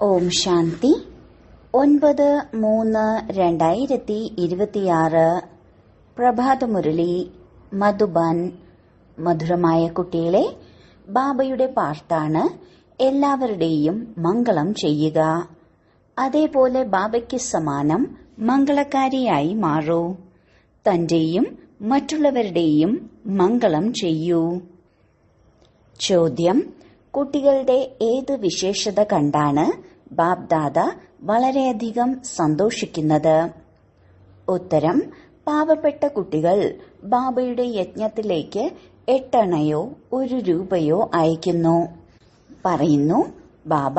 ഓം ശാന്തി 9/3/2026 പ്രഭാതമുരളി മധുബൻ. മധുരമായ കുട്ടികളെ, ബാബയുടെ പാർത്താണ് എല്ലാവരുടെയും മംഗളം ചെയ്യുക. അതേപോലെ ബാബയ്ക്ക് സമാനം മംഗളക്കാരിയായി മാറൂ. തന്റെയും മറ്റുള്ളവരുടെയും മംഗളം ചെയ്യൂ. ചോദ്യം: കുട്ടികളുടെ ഏത് വിശേഷത കണ്ടാണ് ബാബ്ദാദ വളരെയധികം സന്തോഷിക്കുന്നത്? ഉത്തരം: പാവപ്പെട്ട കുട്ടികൾ ബാബയുടെ യജ്ഞത്തിലേക്ക് 8 അണയോ 1 രൂപയോ അയക്കുന്നു. പറയുന്നു, ബാബ,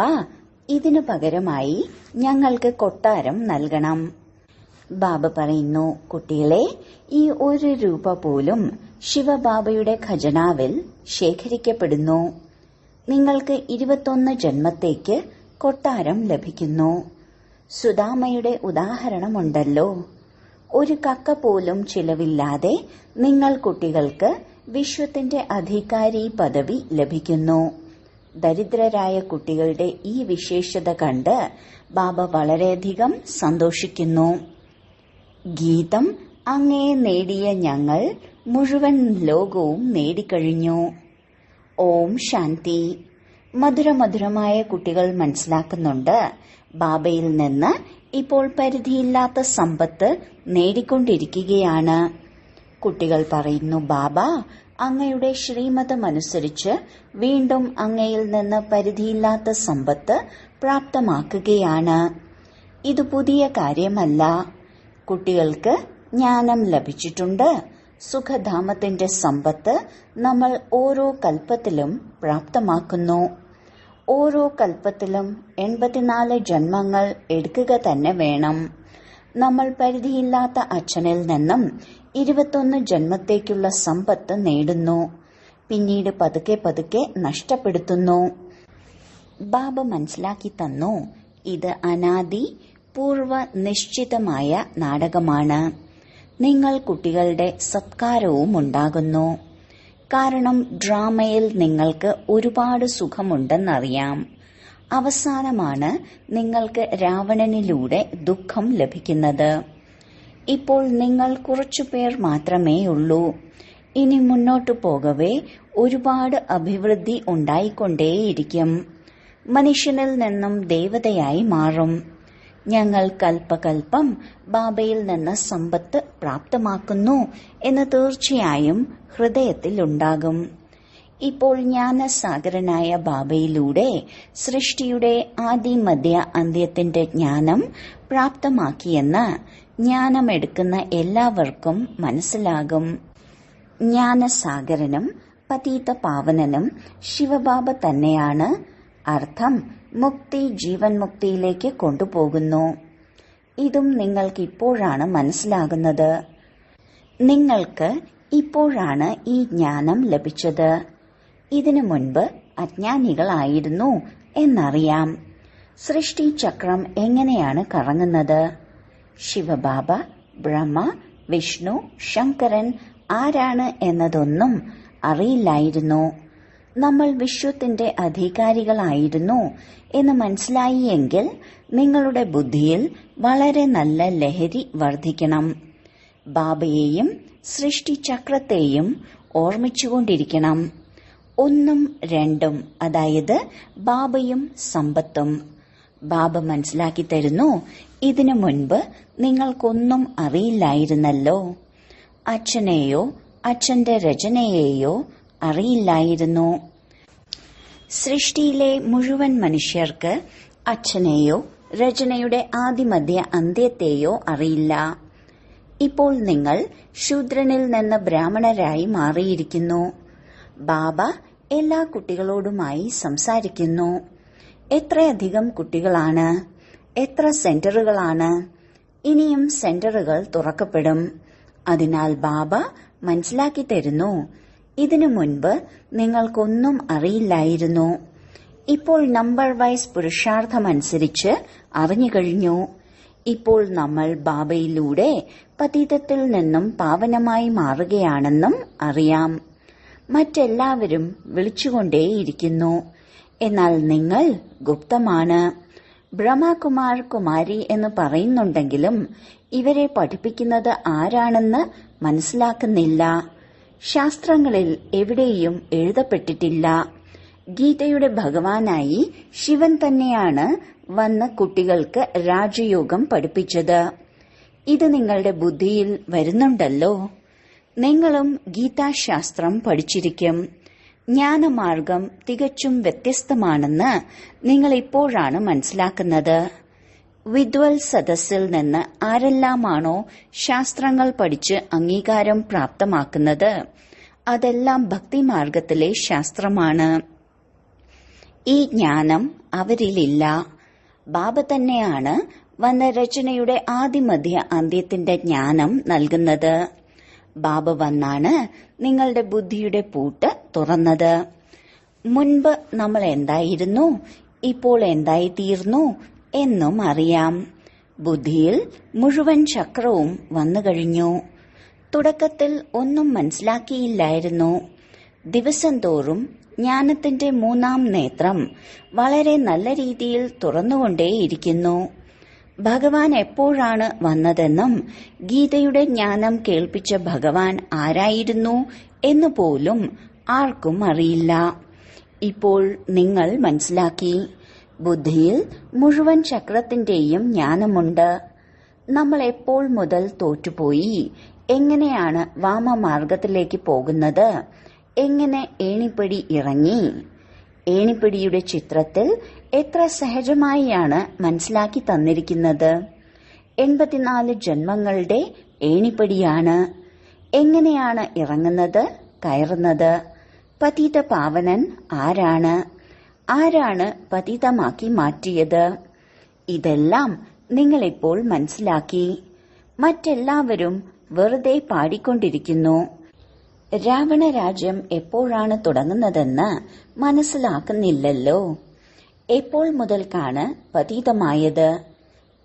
ഇതിനു പകരമായി ഞങ്ങൾക്ക് കൊട്ടാരം നൽകണം. ബാബ പറയുന്നു, കുട്ടികളെ, ഈ 1 രൂപ പോലും ശിവബാബയുടെ ഖജനാവിൽ ശേഖരിക്കപ്പെടുന്നു. നിങ്ങൾക്ക് 21 ജന്മത്തേക്ക് കൊട്ടാരം ലഭിക്കുന്നു. സുദാമയുടെ ഉദാഹരണമുണ്ടല്ലോ. ഒരു കക്ക പോലും ചിലവില്ലാതെ നിങ്ങൾ കുട്ടികൾക്ക് വിശ്വത്തിന്റെ അധികാരി പദവി ലഭിക്കുന്നു. ദരിദ്രരായ കുട്ടികളുടെ ഈ വിശേഷത കണ്ട് ബാബ വളരെയധികം സന്തോഷിക്കുന്നു. ഗീതം: അങ്ങേ നേടിയ ഞങ്ങൾ മുഴുവൻ ലോകവും നേടിക്കഴിഞ്ഞു. ഓം ശാന്തി. മധുരമധുരമായ കുട്ടികൾ മനസ്സിലാക്കുന്നുണ്ട്, ബാബയിൽ നിന്ന് ഇപ്പോൾ പരിധിയില്ലാത്ത സമ്പത്ത് നേടിക്കൊണ്ടിരിക്കുകയാണ്. കുട്ടികൾ പറയുന്നു, ബാബ, അങ്ങയുടെ ശ്രീമതമനുസരിച്ച് വീണ്ടും അങ്ങയിൽ നിന്ന് പരിധിയില്ലാത്ത സമ്പത്ത് പ്രാപ്തമാക്കുകയാണ്. ഇത് പുതിയ കാര്യമല്ല. കുട്ടികൾക്ക് ജ്ഞാനം ലഭിച്ചിട്ടുണ്ട്. സുഖധാമത്തിന്റെ സമ്പത്ത് നമ്മൾ ഓരോ കൽപ്പത്തിലും പ്രാപ്തമാക്കുന്നു. ഓരോ കൽപ്പത്തിലും 84 ജന്മങ്ങൾ എടുക്കുക തന്നെ വേണം. നമ്മൾ പരിധിയില്ലാത്ത അച്ഛനിൽ നിന്നും 21 ജന്മത്തേക്കുള്ള സമ്പത്ത് നേടുന്നു. പിന്നീട് പതുക്കെ പതുക്കെ നഷ്ടപ്പെടുത്തുന്നു. ബാബ മനസ്സിലാക്കി തന്നു, ഇത് അനാദി പൂർവ നിശ്ചിതമായ നാടകമാണ്. നിങ്ങൾ കുട്ടികളുടെ സത്കാരവും ഉണ്ടാകുന്നു. കാരണം ഡ്രാമയിൽ നിങ്ങൾക്ക് ഒരുപാട് സുഖമുണ്ടെന്നറിയാം. അവസാനമാണ് നിങ്ങൾക്ക് രാവണനിലൂടെ ദുഃഖം ലഭിക്കുന്നത്. ഇപ്പോൾ നിങ്ങൾ കുറച്ചുപേർ മാത്രമേ ഉള്ളൂ. ഇനി മുന്നോട്ടു പോകവേ ഒരുപാട് അഭിവൃദ്ധി ഉണ്ടായിക്കൊണ്ടേയിരിക്കും. മനുഷ്യനിൽ നിന്നും ദേവതയായി മാറും. ഞങ്ങൾ കൽപ്പകൽപ്പം ബാബയിൽ നിന്ന് സമ്പത്ത് പ്രാപ്തമാക്കുന്നു എന്ന് തീർച്ചയായും ഹൃദയത്തിലുണ്ടാകും. ഇപ്പോൾ ജ്ഞാനസാഗരനായ ബാബയിലൂടെ സൃഷ്ടിയുടെ ആദി മധ്യ അന്ത്യത്തിന്റെ ജ്ഞാനം പ്രാപ്തമാക്കിയെന്ന് ജ്ഞാനമെടുക്കുന്ന എല്ലാവർക്കും മനസ്സിലാകും. ജ്ഞാനസാഗരനും പതീത പാവനനും ശിവബാബ തന്നെയാണ്. അർത്ഥം, മുക്തി ജീവൻ മുക്തിയിലേക്ക് കൊണ്ടുപോകുന്നു. ഇതും നിങ്ങൾക്ക് ഇപ്പോഴാണ് മനസ്സിലാകുന്നത്. നിങ്ങൾക്ക് ഇപ്പോഴാണ് ഈ ജ്ഞാനം ലഭിച്ചത്. ഇതിനു മുൻപ് അജ്ഞാനികളായിരുന്നു എന്നറിയാം. സൃഷ്ടി ചക്രം എങ്ങനെയാണ് കറങ്ങുന്നത്? ശിവബാബ, ബ്രഹ്മ, വിഷ്ണു, ശങ്കരൻ ആരാണ് എന്നതൊന്നും അറിയില്ലായിരുന്നു. നമ്മൾ വിശ്വത്തിന്റെ അധികാരികളായിരുന്നു എന്ന് മനസ്സിലായി എങ്കിൽ നിങ്ങളുടെ ബുദ്ധിയിൽ വളരെ നല്ല ലഹരി വർദ്ധിക്കണം. ബാബയെയും സൃഷ്ടിചക്രത്തെയും ഓർമ്മിച്ചുകൊണ്ടിരിക്കണം. 1ഉം 2ഉം, അതായത് ബാബയും സമ്പത്തും. ബാബ മനസ്സിലാക്കി തരുന്നു, ഇതിനു മുൻപ് നിങ്ങൾക്കൊന്നും അറിയില്ലായിരുന്നല്ലോ. അച്ഛനെയോ അച്ഛന്റെ രചനയെയോ അറിയില്ലായിരുന്നു. സൃഷ്ടിയിലെ മുഴുവൻ മനുഷ്യർക്ക് അച്ഛനെയോ രചനയുടെ ആദിമധ്യ അന്ത്യത്തെയോ അറിയില്ല. ഇപ്പോൾ നിങ്ങൾ ശൂദ്രനിൽ നിന്ന് ബ്രാഹ്മണരായി മാറിയിരിക്കുന്നു. ബാബ എല്ലാ കുട്ടികളോടുമായി സംസാരിക്കുന്നു. എത്രയധികം കുട്ടികളാണ്, എത്ര സെന്ററുകളാണ്. ഇനിയും സെന്ററുകൾ തുറക്കപ്പെടും. അതിനാൽ ബാബ മനസ്സിലാക്കി തരുന്നു, ഇതിനു മുൻപ് നിങ്ങൾക്കൊന്നും അറിയില്ലായിരുന്നു. ഇപ്പോൾ നമ്പർ വൈസ് പുരുഷാർത്ഥമനുസരിച്ച് അറിഞ്ഞു കഴിഞ്ഞു. ഇപ്പോൾ നമ്മൾ ബാബയിലൂടെ പതീതത്തിൽ നിന്നും പാവനമായി മാറുകയാണെന്നും അറിയാം. മറ്റെല്ലാവരും വിളിച്ചുകൊണ്ടേയിരിക്കുന്നു. എന്നാൽ നിങ്ങൾ ഗുപ്തമാണ്. ബ്രഹ്മകുമാർ കുമാരി എന്ന് പറയുന്നുണ്ടെങ്കിലും ഇവരെ പഠിപ്പിക്കുന്നത് ആരാണെന്ന് മനസ്സിലാക്കുന്നില്ല. ശാസ്ത്രങ്ങളിൽ എവിടെയും എഴുതപ്പെട്ടിട്ടില്ല. ഗീതയുടെ ഭഗവാനായി ശിവൻ തന്നെയാണ് വന്ന് കുട്ടികൾക്ക് രാജയോഗം പഠിപ്പിച്ചത്. ഇത് നിങ്ങളുടെ ബുദ്ധിയിൽ വരുന്നുണ്ടല്ലോ. നിങ്ങളും ഗീതാശാസ്ത്രം പഠിച്ചിരിക്കും. ജ്ഞാനമാർഗം തികച്ചും വ്യത്യസ്തമാണെന്ന് നിങ്ങൾ ഇപ്പോഴാണ് മനസ്സിലാക്കുന്നത്. വിദ്വൽ സദസ്സിൽ നിന്ന് ആരെല്ലാമാണോ ശാസ്ത്രങ്ങൾ പഠിച്ച് അംഗീകാരം പ്രാപ്തമാക്കുന്നത് അതെല്ലാം ഭക്തിമാർഗത്തിലെ ശാസ്ത്രമാണ്. ഈ ജ്ഞാനം അവരിലില്ല. ബാബ തന്നെയാണ് വന്ന രചനയുടെ ആദിമധ്യ അന്ത്യത്തിന്റെ ജ്ഞാനം നൽകുന്നത്. ബാബ വന്നാണ് നിങ്ങളുടെ ബുദ്ധിയുടെ പൂട്ട് തുറന്നത്. മുൻപ് നമ്മൾ എന്തായിരുന്നു, ഇപ്പോൾ എന്തായിത്തീർന്നു എന്നും അറിയാം. ബുദ്ധിയിൽ മുഴുവൻ ചക്രവും വന്നു കഴിഞ്ഞു. തുടക്കത്തിൽ ഒന്നും മനസ്സിലാക്കിയില്ലായിരുന്നു. ദിവസം തോറും ജ്ഞാനത്തിന്റെ മൂന്നാം നേത്രം വളരെ നല്ല രീതിയിൽ തുറന്നുകൊണ്ടേയിരിക്കുന്നു. ഭഗവാൻ എപ്പോഴാണ് വന്നതെന്നും ഗീതയുടെ ജ്ഞാനം കേൾപ്പിച്ച ഭഗവാൻ ആരായിരുന്നു എന്നുപോലും ആർക്കും അറിയില്ല. ഇപ്പോൾ നിങ്ങൾ മനസ്സിലാക്കി. ബുദ്ധിയിൽ മുഴുവൻ ചക്രത്തിന്റെയും ജ്ഞാനമുണ്ട്. നമ്മൾ എപ്പോൾ മുതൽ തോറ്റുപോയി, എങ്ങനെയാണ് വാമമാർഗത്തിലേക്ക് പോകുന്നത്, എങ്ങനെ ഏണിപ്പടി ഇറങ്ങി. ഏണിപ്പടിയുടെ ചിത്രത്തിൽ എത്ര സഹജമായാണ് മനസ്സിലാക്കി തന്നിരിക്കുന്നത്. 84 ജന്മങ്ങളുടെ ഏണിപ്പടിയാണ്. എങ്ങനെയാണ് ഇറങ്ങുന്നത്, കയറുന്നത്. പതിത പാവനൻ ആരാണ്, ആരാണ് പതിതമാക്കി മാറ്റിയത്. ഇതെല്ലാം നിങ്ങളിപ്പോൾ മനസ്സിലാക്കി. മറ്റെല്ലാവരും വെറുതെ പാടിക്കൊണ്ടിരിക്കുന്നു. രാവണരാജ്യം എപ്പോഴാണ് തുടങ്ങുന്നതെന്ന് മനസ്സിലാക്കുന്നില്ലല്ലോ. എപ്പോൾ മുതൽക്കാണ് പതീതമായത്.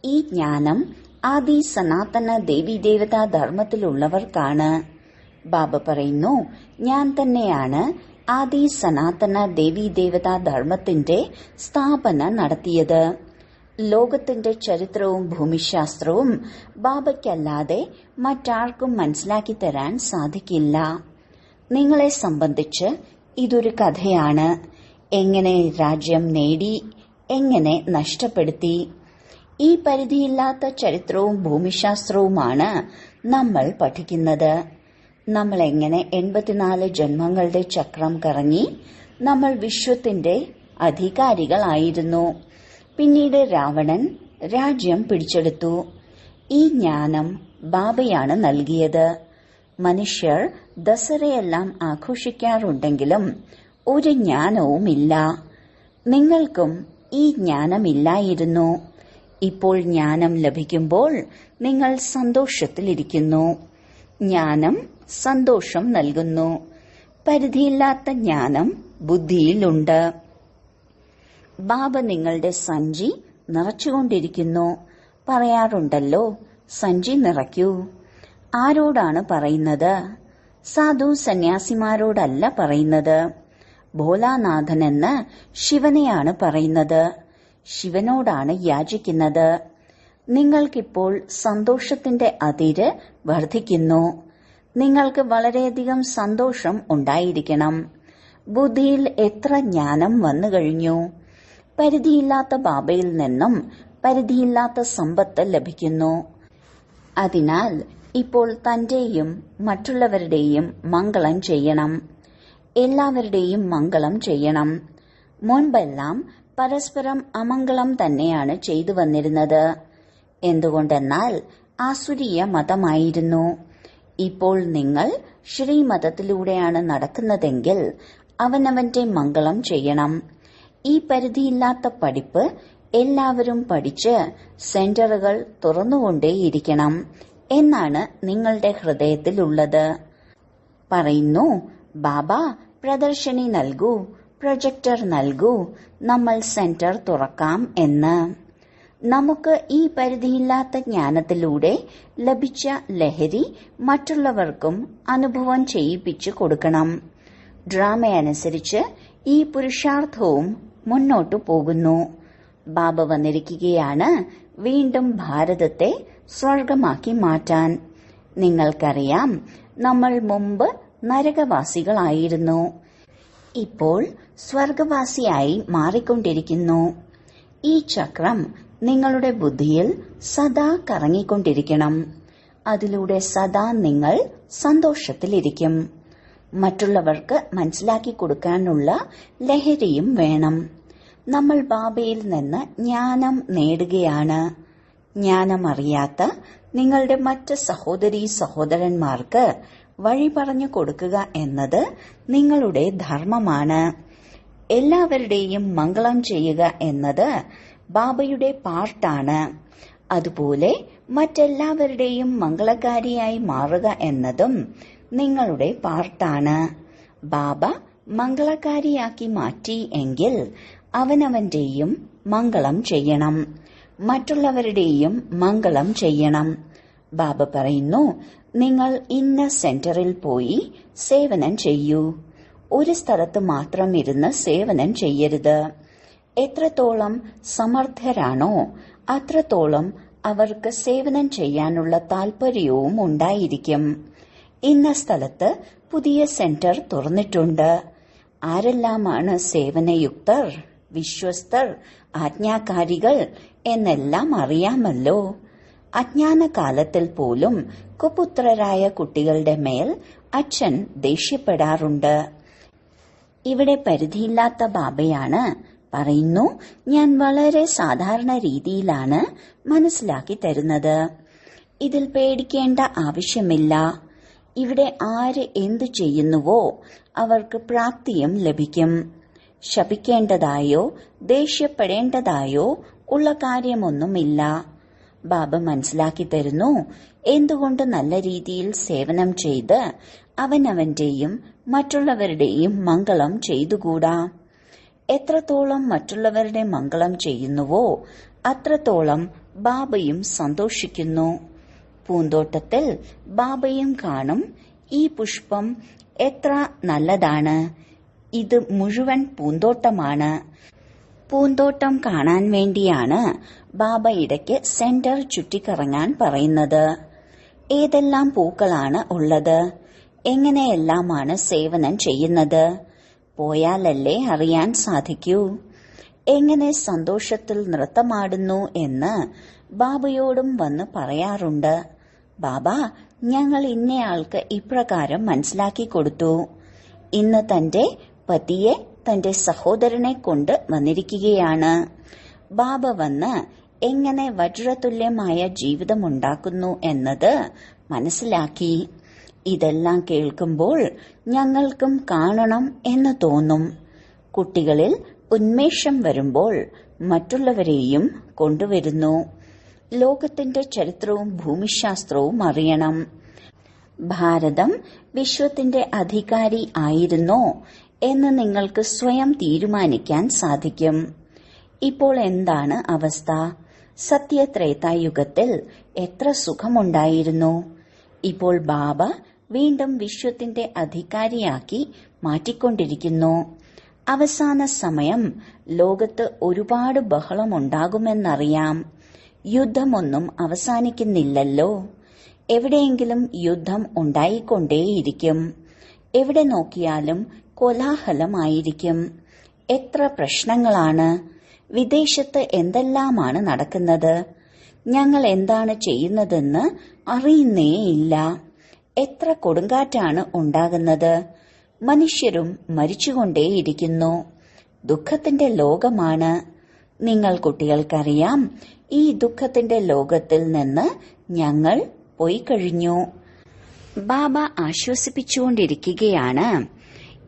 ഈ ജ്ഞാനം ആദി സനാതന ദേവീദേവതാ ധർമ്മത്തിലുള്ളവർക്കാണ്. ബാബ പറയുന്നു, ഞാൻ തന്നെയാണ് ആദി സനാതന ദേവീദേവതാ ധർമ്മത്തിന്റെ സ്ഥാപന നടത്തിയത്. ലോകത്തിന്റെ ചരിത്രവും ഭൂമിശാസ്ത്രവും ബാബയ്ക്കല്ലാതെ മറ്റാർക്കും മനസ്സിലാക്കി തരാൻ സാധിക്കില്ല. നിങ്ങളെ സംബന്ധിച്ച് ഇതൊരു കഥയാണ്. എങ്ങനെ രാജ്യം നേടി, എങ്ങനെ നഷ്ടപ്പെടുത്തി. ഈ പരിധിയില്ലാത്ത ചരിത്രവും ഭൂമിശാസ്ത്രവുമാണ് നമ്മൾ പഠിക്കുന്നത്. നമ്മൾ എങ്ങനെ 84 ജന്മങ്ങളുടെ ചക്രം കറങ്ങി. നമ്മൾ വിശ്വത്തിന്റെ അധികാരികളായിരുന്നു. പിന്നീട് രാവണൻ രാജ്യം പിടിച്ചെടുത്തു. ഈ ജ്ഞാനം ബാബയാണ് നൽകിയത്. മനുഷ്യർ ദസറയെല്ലാം ആഘോഷിക്കാറുണ്ടെങ്കിലും ഒരു ജ്ഞാനവുമില്ല. നിങ്ങൾക്കും ഈ ജ്ഞാനമില്ലായിരുന്നു. ഇപ്പോൾ ജ്ഞാനം ലഭിക്കുമ്പോൾ നിങ്ങൾ സന്തോഷത്തിലിരിക്കുന്നു. ജ്ഞാനം സന്തോഷം നൽകുന്നു. പരിധിയില്ലാത്ത ജ്ഞാനം ബുദ്ധിയിലുണ്ട്. ബാബ നിങ്ങളുടെ സഞ്ചി നിറച്ചുകൊണ്ടിരിക്കുന്നു. പറയാറുണ്ടല്ലോ, സഞ്ചി നിറയ്ക്കൂ. ആരോടാണ് പറയുന്നത്? സാധു സന്യാസിമാരോടല്ല പറയുന്നത്. ഭോലാനാഥനെന്ന് ശിവനെയാണ് പറയുന്നത്. ശിവനോടാണ് യാചിക്കുന്നത്. നിങ്ങൾക്കിപ്പോൾ സന്തോഷത്തിന്റെ അതിര് വർദ്ധിക്കുന്നു. നിങ്ങൾക്ക് വളരെയധികം സന്തോഷം ഉണ്ടായിരിക്കണം. ബുദ്ധിയിൽ എത്ര ജ്ഞാനം വന്നു കഴിഞ്ഞു. പരിധിയില്ലാത്ത ബാബയിൽ നിന്നും പരിധിയില്ലാത്ത സമ്പത്ത് ലഭിക്കുന്നു. അതിനാൽ ഇപ്പോൾ തന്റെയും മറ്റുള്ളവരുടെയും മംഗളം ചെയ്യണം. എല്ലാവരുടെയും മംഗളം ചെയ്യണം. മുൻപെല്ലാം പരസ്പരം അമംഗളം തന്നെയാണ് ചെയ്തു വന്നിരുന്നത്. എന്തുകൊണ്ടെന്നാൽ ആസുരീയ മതമായിരുന്നു. ഇപ്പോൾ നിങ്ങൾ ശ്രീമതത്തിലൂടെയാണ് നടക്കുന്നതെങ്കിൽ അവനവന്റെ മംഗളം ചെയ്യണം. ഈ പരിധിയില്ലാത്ത പഠിപ്പ് എല്ലാവരും പഠിച്ച് സെന്ററുകൾ തുറന്നുകൊണ്ടേയിരിക്കണം എന്നാണ് നിങ്ങളുടെ ഹൃദയത്തിലുള്ളത്. പറയുന്നു, ബാബ പ്രദർശനി നൽകൂ, പ്രൊജക്ടർ നൽകൂ, നമ്മൾ സെന്റർ തുറക്കാം എന്ന്. നമുക്ക് ഈ പരിധിയില്ലാത്ത ജ്ഞാനത്തിലൂടെ ലഭിച്ച ലഹരി മറ്റുള്ളവർക്കും അനുഭവം ചെയ്യിപ്പിച്ചു കൊടുക്കണം. ഡ്രാമയനുസരിച്ച് ഈ പുരുഷാർത്ഥവും മുന്നോട്ടു പോകുന്നു. ബാബ വന്നിരിക്കുകയാണ് വീണ്ടും ഭാരതത്തെ സ്വർഗമാക്കി മാറ്റാൻ. നിങ്ങൾക്കറിയാം, നമ്മൾ മുമ്പ് നരകവാസികളായിരുന്നു. ഇപ്പോൾ സ്വർഗവാസിയായി മാറിക്കൊണ്ടിരിക്കുന്നു. ഈ ചക്രം നിങ്ങളുടെ ബുദ്ധിയിൽ സദാ കറങ്ങിക്കൊണ്ടിരിക്കണം. അതിലൂടെ സദാ നിങ്ങൾ സന്തോഷത്തിലിരിക്കും. മറ്റുള്ളവർക്ക് മനസ്സിലാക്കി കൊടുക്കാനുള്ള ലഹരിയും വേണം. നമ്മൾ ബാബയിൽ നിന്ന് ജ്ഞാനം നേടുകയാണ്. ജ്ഞാനമറിയാത്ത നിങ്ങളുടെ മറ്റ് സഹോദരീ സഹോദരന്മാർക്ക് വഴി പറഞ്ഞു കൊടുക്കുക എന്നത് നിങ്ങളുടെ ധർമ്മമാണ്. എല്ലാവരുടെയും മംഗളം ചെയ്യുക എന്നത് ബാബയുടെ പാർട്ടാണ്. അതുപോലെ മറ്റെല്ലാവരുടെയും മംഗളകാരിയായി മാറുക എന്നതും നിങ്ങളുടെ പാർട്ടാണ്. ബാബ മംഗളകാരിയാക്കി മാറ്റി എങ്കിൽ അവനവന്റെയും മംഗളം ചെയ്യണം, മറ്റുള്ളവരുടെയും മംഗളം ചെയ്യണം. ബാബ പറയുന്നു, നിങ്ങൾ ഇന്ന സെന്ററിൽ പോയി സേവനം ചെയ്യൂ. ഒരു സ്ഥലത്ത് മാത്രം ഇരുന്ന് സേവനം ചെയ്യരുത്. എത്രത്തോളം സമർത്ഥരാണോ അത്രത്തോളം അവർക്ക് സേവനം ചെയ്യാനുള്ള താൽപര്യവും ഉണ്ടായിരിക്കും. ഇന്ന സ്ഥലത്ത് പുതിയ സെന്റർ തുറന്നിട്ടുണ്ട്. ആരെല്ലാമാണ് സേവനയുക്തർ, വിശ്വസ്തർ, ആജ്ഞാകാരികൾ എന്നെല്ലാം അറിയാമല്ലോ. അജ്ഞാനകാലത്തിൽ പോലും കുപുത്രരായ കുട്ടികളുടെ മേൽ അച്ഛൻ ദേഷ്യപ്പെടാറുണ്ട്. ഇവിടെ പരിധിയില്ലാത്ത ബാബയാണ് പറയുന്നു, ഞാൻ വളരെ സാധാരണ രീതിയിലാണ് മനസ്സിലാക്കി തരുന്നത്. ഇതിൽ പേടിക്കേണ്ട ആവശ്യമില്ല. ഇവിടെ ആര് എന്തു ചെയ്യുന്നുവോ അവർക്ക് പ്രാപ്തിയും ലഭിക്കും. ശപിക്കേണ്ടതായോ ദേഷ്യപ്പെടേണ്ടതായോ ഉള്ള കാര്യമൊന്നുമില്ല. ബാബ മനസ്സിലാക്കി തരുന്നു, എന്തുകൊണ്ട് നല്ല രീതിയിൽ സേവനം ചെയ്ത് അവനവന്റെയും മറ്റുള്ളവരുടെയും മംഗളം ചെയ്തുകൂടാ. എത്രത്തോളം മറ്റുള്ളവരുടെ മംഗളം ചെയ്യുന്നുവോ അത്രത്തോളം ബാബയും സന്തോഷിക്കുന്നു. പൂന്തോട്ടത്തിൽ ബാബയും കാണും, ഈ പുഷ്പം എത്ര നല്ലതാണ്, ഇത് മുഴുവൻ പൂന്തോട്ടമാണ്. പൂന്തോട്ടം കാണാൻ വേണ്ടിയാണ് ബാബ ഇടയ്ക്ക് സെന്റർ ചുറ്റിക്കറങ്ങാൻ പറയുന്നത്. ഏതെല്ലാം പൂക്കളാണ് ഉള്ളത്, എങ്ങനെയെല്ലാമാണ് സേവനം ചെയ്യുന്നത്, പോയാലല്ലേ അറിയാൻ സാധിക്കൂ. എങ്ങനെ സന്തോഷത്തിൽ നൃത്തമാടുന്നു എന്ന് ബാബയോടും വന്ന് പറയാറുണ്ട്. ബാബ, ഞങ്ങൾ ഇന്നയാൾക്ക് ഇപ്രകാരം മനസ്സിലാക്കി കൊടുത്തു. ഇന്ന് തന്റെ പതിയെ തന്റെ സഹോദരനെ കൊണ്ട് വന്നിരിക്കുകയാണ്. ബാബ വന്ന് എങ്ങനെ വജ്രതുല്യമായ ജീവിതമുണ്ടാക്കുന്നു എന്നത് മനസ്സിലാക്കി. ഇതെല്ലാം കേൾക്കുമ്പോൾ ഞങ്ങൾക്കും കാണണം എന്ന് തോന്നും. കുട്ടികളിൽ ഉന്മേഷം വരുമ്പോൾ മറ്റുള്ളവരെയും കൊണ്ടുവരുന്നു. ലോകത്തിന്റെ ചരിത്രവും ഭൂമിശാസ്ത്രവും അറിയണം. ഭാരതം വിശ്വത്തിന്റെ അധികാരി ആയിരുന്നോ എന്ന് നിങ്ങൾക്ക് സ്വയം തീരുമാനിക്കാൻ സാധിക്കും. ഇപ്പോൾ എന്താണ് അവസ്ഥ? സത്യത്രേതായുഗത്തിൽ എത്ര സുഖമുണ്ടായിരുന്നു. ഇപ്പോൾ ബാബ വീണ്ടും വിശ്വത്തിന്റെ അധികാരിയാക്കി മാറ്റിക്കൊണ്ടിരിക്കുന്നു. അവസാന സമയം ലോകത്ത് ഒരുപാട് ബഹളമുണ്ടാകുമെന്നറിയാം. യുദ്ധമൊന്നും അവസാനിക്കുന്നില്ലല്ലോ. എവിടെയെങ്കിലും യുദ്ധം ഉണ്ടായിക്കൊണ്ടേയിരിക്കും. എവിടെ നോക്കിയാലും കോലാഹലമായിരിക്കും. എത്ര പ്രശ്നങ്ങളാണ്. വിദേശത്ത് എന്തെല്ലാമാണ് നടക്കുന്നത്. ഞങ്ങൾ എന്താണ് ചെയ്യുന്നതെന്ന് അറിയുന്നേയില്ല. എത്ര കൊടുങ്കാറ്റാണ് ഉണ്ടാകുന്നത്. മനുഷ്യരും മരിച്ചുകൊണ്ടേയിരിക്കുന്നു. ദുഃഖത്തിന്റെ ലോകമാണ്. നിങ്ങൾ കുട്ടികൾക്കറിയാം, ഈ ദുഃഖത്തിന്റെ ലോകത്തിൽ നിന്ന് ഞങ്ങൾ പോയി കഴിഞ്ഞു. ബാബ ആശ്വസിപ്പിച്ചുകൊണ്ടിരിക്കുകയാണ്.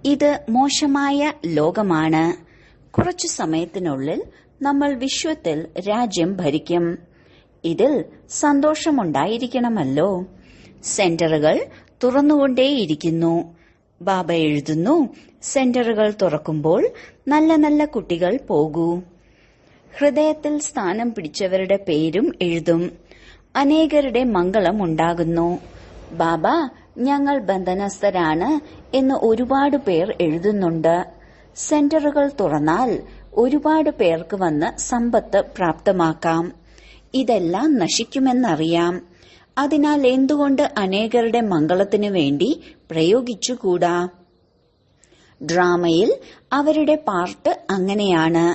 ഇത് മോശമായ ലോകമാണ്. കുറച്ചു സമയത്തിനുള്ളിൽ നമ്മൾ വിശ്വത്തിൽ രാജ്യം ഭരിക്കും. ഇതിൽ സന്തോഷമുണ്ടായിരിക്കണമല്ലോ. സെന്ററുകൾ തുറന്നുകൊണ്ടേയിരിക്കുന്നു. ബാബ എഴുതുന്നു, സെന്ററുകൾ തുറക്കുമ്പോൾ നല്ല നല്ല കുട്ടികൾ പോകൂ. ഹൃദയത്തിൽ സ്ഥാനം പിടിച്ചവരുടെ പേരും എഴുതും. അനേകരുടെ മംഗളം ഉണ്ടാകുന്നു. ബാബ, ഞങ്ങൾ ബന്ധനസ്ഥരാണ് എന്ന് ഒരുപാട് പേർ എഴുതുന്നുണ്ട്. സെന്ററുകൾ തുറന്നാൽ ഒരുപാട് പേർക്ക് വന്ന് സമ്പത്ത് പ്രാപ്തമാക്കാം. ഇതെല്ലാം നശിക്കുമെന്നറിയാം. അതിനാൽ എന്തുകൊണ്ട് അനേകരുടെ മംഗളത്തിനു വേണ്ടി പ്രയോഗിച്ചുകൂടാ? ഡ്രാമയിൽ അവരുടെ പാർട്ട് അങ്ങനെയാണ്.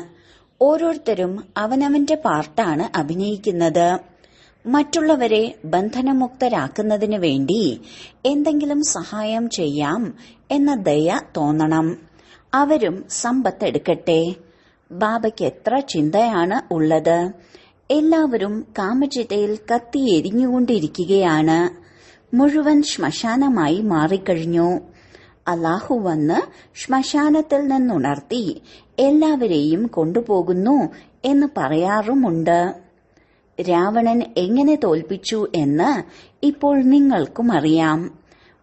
ഓരോരുത്തരും അവനവന്റെ പാർട്ടാണ് അഭിനയിക്കുന്നത്. മറ്റുള്ളവരെ ബന്ധനമുക്തരാക്കുന്നതിനു വേണ്ടി എന്തെങ്കിലും സഹായം ചെയ്യാം എന്ന ദയ തോന്നണം. അവരും സമ്പത്തെടുക്കട്ടെ. ബാബയ്ക്ക് എത്ര ചിന്തയാണ് ഉള്ളത്. എല്ലാവരും കാമചിതയിൽ കത്തിയെരിഞ്ഞുകൊണ്ടിരിക്കുകയാണ്. മുഴുവൻ ശ്മശാനമായി മാറിക്കഴിഞ്ഞു. അല്ലാഹു വന്ന് ശ്മശാനത്തിൽ നിന്നുണർത്തി എല്ലാവരെയും കൊണ്ടുപോകുന്നു എന്ന് പറയാറുമുണ്ട്. രാവണൻ എങ്ങനെ തോൽപ്പിച്ചു എന്ന് ഇപ്പോൾ നിങ്ങൾക്കും അറിയാം.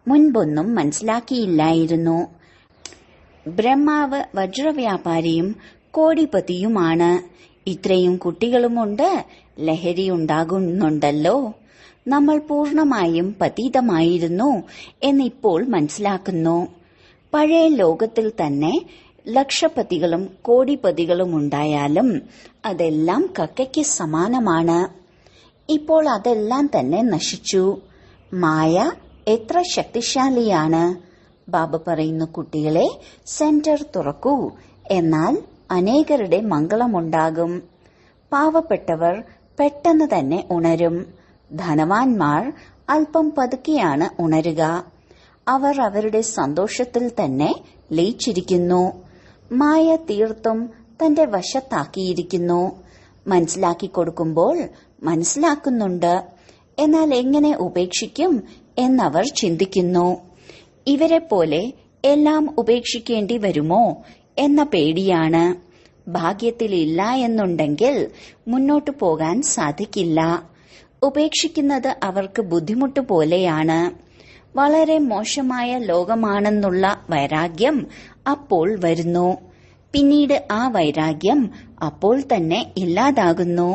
മുൻപൊന്നും മനസ്സിലാക്കിയില്ലായിരുന്നു. ബ്രഹ്മാവ് വജ്രവ്യാപാരിയും കോടിപതിയുമാണ്. ഇത്രയും കുട്ടികളുമുണ്ട്. ലഹരിയുണ്ടാകുന്നുണ്ടല്ലോ. നമ്മൾ പൂർണമായും പതീതമായിരുന്നു എന്നിപ്പോൾ മനസ്സിലാക്കുന്നു. പഴയ ലോകത്തിൽ തന്നെ ലക്ഷപതികളും കോടിപതികളും ഉണ്ടായാലും അതെല്ലാം കക്കയ്ക്ക് സമാനമാണ്. ഇപ്പോൾ അതെല്ലാം തന്നെ നശിച്ചു. മായ എത്ര ശക്തിശാലിയാണ്. ബാബ പറയുന്നു, കുട്ടികളെ സെന്റർ തുറക്കൂ, എന്നാൽ അനേകരുടെ മംഗളമുണ്ടാകും. പാവപ്പെട്ടവർ പെട്ടെന്ന് തന്നെ ഉണരും. ധനവാന്മാർ അല്പം പതുക്കെയാണ് ഉണരുക. അവർ അവരുടെ സന്തോഷത്തിൽ തന്നെ ലയിച്ചിരിക്കുന്നു. മായ തീർത്തും തന്റെ വശത്താക്കിയിരിക്കുന്നു. മനസ്സിലാക്കി കൊടുക്കുമ്പോൾ മനസ്സിലാക്കുന്നുണ്ട്. എന്നാൽ എങ്ങനെ ഉപേക്ഷിക്കും എന്നവർ ചിന്തിക്കുന്നു. ഇവരെ പോലെ എല്ലാം ഉപേക്ഷിക്കേണ്ടി വരുമോ എന്ന പേടിയാണ്. ഭാഗ്യത്തിലില്ല എന്നുണ്ടെങ്കിൽ മുന്നോട്ടു പോകാൻ സാധിക്കില്ല. ഉപേക്ഷിക്കുന്നത് അവർക്ക് ബുദ്ധിമുട്ട് പോലെയാണ്. വളരെ മോശമായ ലോകമാണെന്നുള്ള വൈരാഗ്യം അപ്പോൾ വരുന്നു. പിന്നീട് ആ വൈരാഗ്യം അപ്പോൾ തന്നെ ഇല്ലാതാകുന്നു.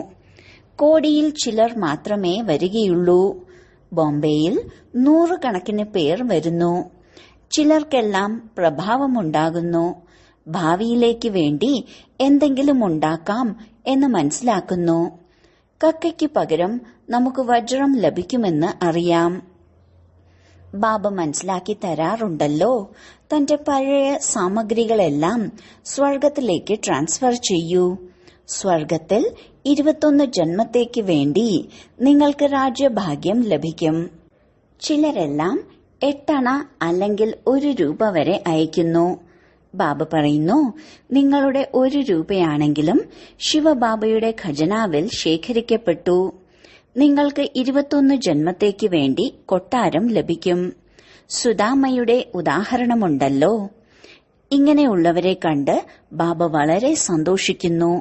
കോടിയിൽ ചിലർ മാത്രമേ വരികയുള്ളൂ. ബോംബെയിൽ 100 കണക്കിന് പേർ വരുന്നു. ചിലർക്കെല്ലാം പ്രഭാവമുണ്ടാകുന്നു. ഭാവിയിലേക്ക് വേണ്ടി എന്തെങ്കിലും ഉണ്ടാക്കാം എന്ന് മനസ്സിലാക്കുന്നു. കക്കയ്ക്ക് പകരം നമുക്ക് വജ്രം ലഭിക്കുമെന്ന് അറിയാം. ബാബ മനസ്സിലാക്കി തരാറുണ്ടല്ലോ. തന്റെ പഴയ സാമഗ്രികളെല്ലാം സ്വർഗത്തിലേക്ക് ട്രാൻസ്ഫർ ചെയ്യൂ. സ്വർഗത്തിൽ 21 ജന്മത്തേക്ക് വേണ്ടി നിങ്ങൾക്ക് രാജ്യഭാഗ്യം ലഭിക്കും. ചിലരെല്ലാം 8 അണ അല്ലെങ്കിൽ 1 രൂപ വരെ അയക്കുന്നു. ബാബ പറയുന്നു, നിങ്ങളുടെ 1 രൂപയാണെങ്കിലും ശിവബാബയുടെ ഖജനാവിൽ ശേഖരിക്കപ്പെട്ടു. നിങ്ങൾക്ക് 21 ജന്മത്തേക്ക് വേണ്ടി കൊട്ടാരം ലഭിക്കും. സുദാമയുടെ ഉദാഹരണമുണ്ടല്ലോ. ഇങ്ങനെയുള്ളവരെ കണ്ട് ബാബ വളരെ സന്തോഷിക്കുന്നു.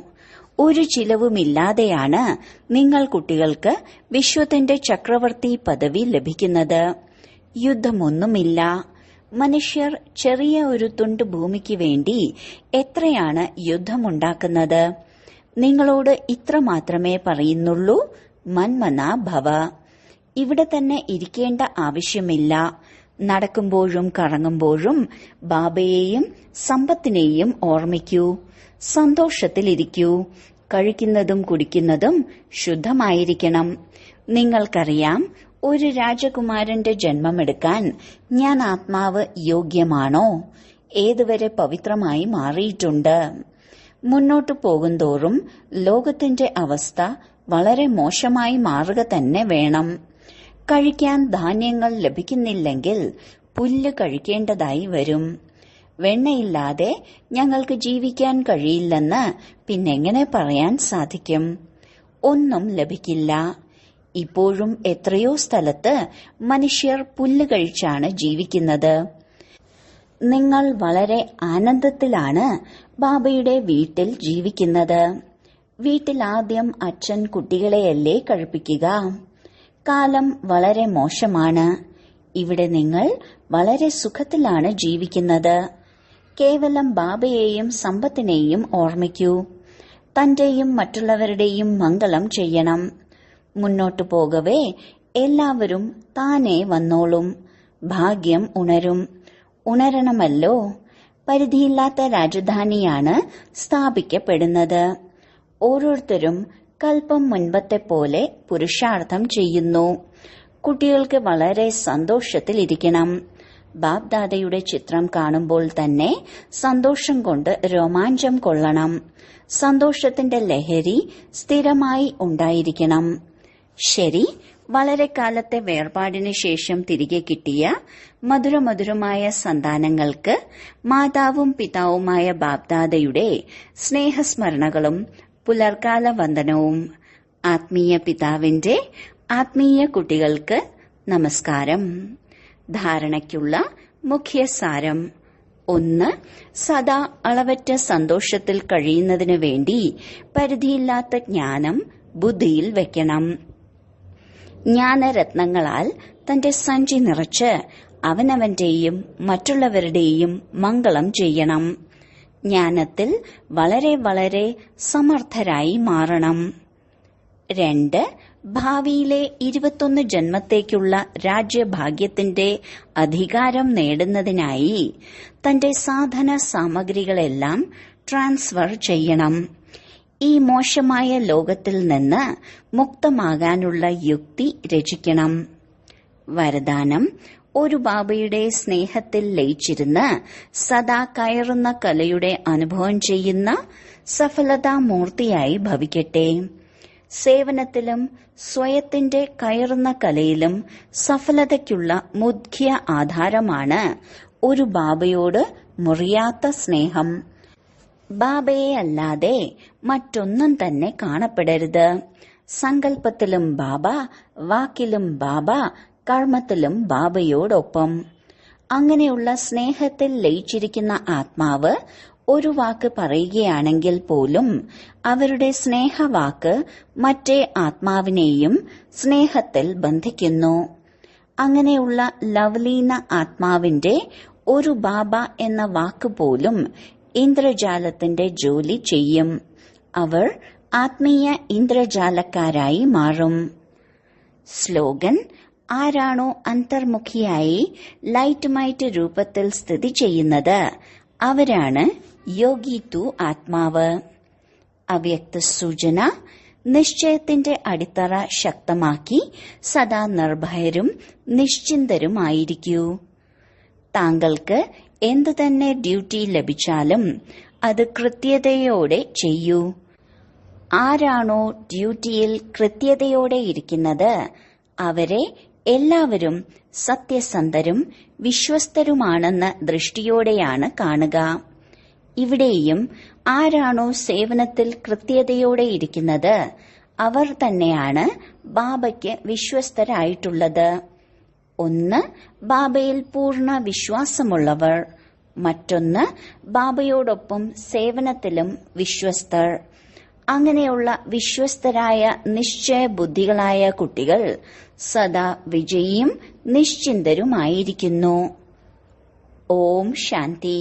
ഒരു ചിലവുമില്ലാതെയാണ് നിങ്ങൾ കുട്ടികൾക്ക് വിശ്വത്തിന്റെ ചക്രവർത്തി പദവി ലഭിക്കുന്നത്. യുദ്ധമൊന്നുമില്ല. മനുഷ്യർ ചെറിയ ഒരു തുണ്ട് ഭൂമിക്ക് വേണ്ടി എത്രയാണ് യുദ്ധമുണ്ടാക്കുന്നത്. നിങ്ങളോട് ഇത്ര മാത്രമേ പറയുന്നുള്ളൂ, മന്മനാ ഭവ. ഇവിടെ തന്നെ ഇരിക്കേണ്ട ആവശ്യമില്ല. നടക്കുമ്പോഴും കറങ്ങുമ്പോഴും ബാബയെയും സമ്പത്തിനെയും ഓർമ്മിക്കൂ. സന്തോഷത്തിലിരിക്കൂ. കഴിക്കുന്നതും കുടിക്കുന്നതും ശുദ്ധമായിരിക്കണം. നിങ്ങൾക്കറിയാം, ഒരു രാജകുമാരന്റെ ജന്മമെടുക്കാൻ ഞാൻ ആത്മാവ് യോഗ്യമാണോ? ഏതുവരെ പവിത്രമായി മാറിയിട്ടുണ്ട്. മുന്നോട്ടു പോകുന്തോറും ലോകത്തിന്റെ അവസ്ഥ വളരെ മോശമായി മാറുക തന്നെ വേണം. കഴിക്കാൻ ധാന്യങ്ങൾ ലഭിക്കുന്നില്ലെങ്കിൽ പുല്ല് കഴിക്കേണ്ടതായി വരും. വെണ്ണയില്ലാതെ ഞങ്ങൾക്ക് ജീവിക്കാൻ കഴിയില്ലെന്ന് പിന്നെങ്ങനെ പറയാൻ സാധിക്കും? ഒന്നും ലഭിക്കില്ല. ഇപ്പോഴും എത്രയോ സ്ഥലത്ത് മനുഷ്യർ പുല്ല് കഴിച്ചാണ് ജീവിക്കുന്നത്. നിങ്ങൾ വളരെ ആനന്ദത്തിലാണ് ബാബയുടെ വീട്ടിൽ ജീവിക്കുന്നത്. വീട്ടിൽ ആദ്യം അച്ഛൻ കുട്ടികളെയല്ലേ കഴിപ്പിക്കുക. കാലം വളരെ മോശമാണ്. ഇവിടെ നിങ്ങൾ വളരെ സുഖത്തിലാണ് ജീവിക്കുന്നത്. കേവലം ബാബയെയും സമ്പത്തിനെയും ഓർമ്മിക്കൂ. തന്റെയും മറ്റുള്ളവരുടെയും മംഗളം ചെയ്യണം. മുന്നോട്ടു പോകവേ എല്ലാവരും താനേ വന്നോളും. ഭാഗ്യം ഉണരും. ഉണരണമല്ലോ. പരിധിയില്ലാത്ത രാജധാനിയാണ് സ്ഥാപിക്കപ്പെടുന്നത്. ഓരോരുത്തരും കൽപ്പം മുൻപത്തെ പോലെ പുരുഷാർത്ഥം ചെയ്യുന്നു. കുട്ടികൾക്ക് വളരെ സന്തോഷത്തിലിരിക്കണം. ബാപ്ദാദയുടെ ചിത്രം കാണുമ്പോൾ തന്നെ സന്തോഷം കൊണ്ട് രോമാഞ്ചം കൊള്ളണം. സന്തോഷത്തിന്റെ ലഹരി സ്ഥിരമായി ഉണ്ടായിരിക്കണം. ശരി, വളരെ കാലത്തെ വേർപാടിന് ശേഷം തിരികെ കിട്ടിയ മധുരമധുരമായ സന്താനങ്ങൾക്ക് മാതാവും പിതാവുമായ ബാപ്ദാദയുടെ സ്നേഹസ്മരണകളും പുലർക്കാല വന്ദനവും. ആത്മീയ പിതാവിന്റെ ആത്മീയ കുട്ടികൾക്ക് നമസ്കാരം. ധാരണയ്ക്കുള്ള മുഖ്യസാരം: 1. സദാ അളവറ്റ സന്തോഷത്തിൽ കഴിയുന്നതിനു വേണ്ടി പരിധിയില്ലാത്ത ജ്ഞാനം ബുദ്ധിയിൽ വെക്കണം. ജ്ഞാനരത്നങ്ങളാൽ തന്റെ സഞ്ചി നിറച്ച് അവനവന്റെയും മറ്റുള്ളവരുടെയും മംഗളം ചെയ്യണം. ജ്ഞാനത്തിൽ വളരെ വളരെ സമർത്ഥരായി മാറണം. 2. ഭാവിയിലെ 21 ജന്മത്തേക്കുള്ള രാജ്യഭാഗ്യത്തിന്റെ അധികാരം നേടുന്നതിനായി തന്റെ സാധന സാമഗ്രികളെല്ലാം ട്രാൻസ്ഫർ ചെയ്യണം. ഈ മോശമായ ലോകത്തിൽ നിന്ന് മുക്തമാകാനുള്ള യുക്തി രചിക്കണം. വരദാനം: ഒരു ബാബയുടെ സ്നേഹത്തിൽ ലയിച്ചിരുന്ന് സദാ കയറുന്ന കലയുടെ അനുഭവം ചെയ്യുന്ന സഫലതാമൂർത്തിയായി ഭവിക്കട്ടെ. സേവനത്തിലും സ്വയത്തിന്റെ കയറുന്ന കലയിലും സഫലതയ്ക്കുള്ള മുഖ്യ ആധാരമാണ് ഒരു ബാബയോട് മുറിയാത്ത സ്നേഹം. ബാബയെ അല്ലാതെ മറ്റൊന്നും തന്നെ കാണപ്പെടരുത്. സങ്കല്പത്തിലും ബാബ, വാക്കിലും ബാബ, കർമ്മത്തിലും ബാബയോടൊപ്പം. അങ്ങനെയുള്ള സ്നേഹത്തിൽ ലയിച്ചിരിക്കുന്ന ആത്മാവ് ഒരു വാക്ക് പറയുകയാണെങ്കിൽ പോലും അവരുടെ സ്നേഹവാക്ക് മറ്റേ ആത്മാവിനെയും സ്നേഹത്തിൽ ബന്ധിക്കുന്നു. അങ്ങനെയുള്ള ലവ്ലീന ആത്മാവിന്റെ ഒരു ബാബ എന്ന വാക്ക് പോലും ഇന്ദ്രജാലത്തിന്റെ ജോലി ചെയ്യും. അവർ ആത്മീയ ഇന്ദ്രജാലക്കാരായി മാറും. സ്ലോഗൻ: ആരാണോ അന്തർമുഖിയായി ലൈറ്റ് മൈറ്റ് രൂപത്തിൽ സ്ഥിതി ചെയ്യുന്നത് അവരാണ് യോഗി തു ആത്മാവ്. അവ്യക്ത സൂചന: നിശ്ചയത്തിന്റെ അടിത്തറ ശക്തമാക്കി സദാ നിർഭയരും നിശ്ചിന്തരുമായിരിക്കൂ. താങ്കൾക്ക് എന്തു തന്നെ ഡ്യൂട്ടി ലഭിച്ചാലും അത് കൃത്യതയോടെ ചെയ്യൂ. ആരാണോ ഡ്യൂട്ടിയിൽ കൃത്യതയോടെ ഇരിക്കുന്നത് അവരെ എല്ലാവരും സത്യസന്ധരും വിശ്വസ്തരുമാണെന്ന ദൃഷ്ടിയോടെയാണ് കാണുക. ഇവിടെയും ആരാണോ സേവനത്തിൽ കൃത്യതയോടെ ഇരിക്കുന്നത് അവർ തന്നെയാണ് ബാബയ്ക്ക് വിശ്വസ്തരായിട്ടുള്ളത്. 1. ബാബയിൽ പൂർണ്ണ വിശ്വാസമുള്ളവർ. മറ്റൊന്ന് ബാബയോടൊപ്പം സേവനത്തിലും വിശ്വസ്തർ. അങ്ങനെയുള്ള വിശ്വസ്തരായ നിശ്ചയബുദ്ധികളായ കുട്ടികൾ സദാ വിജയിയും നിശ്ചിന്തരുമായിരിക്കുന്നു. ഓം ശാന്തി.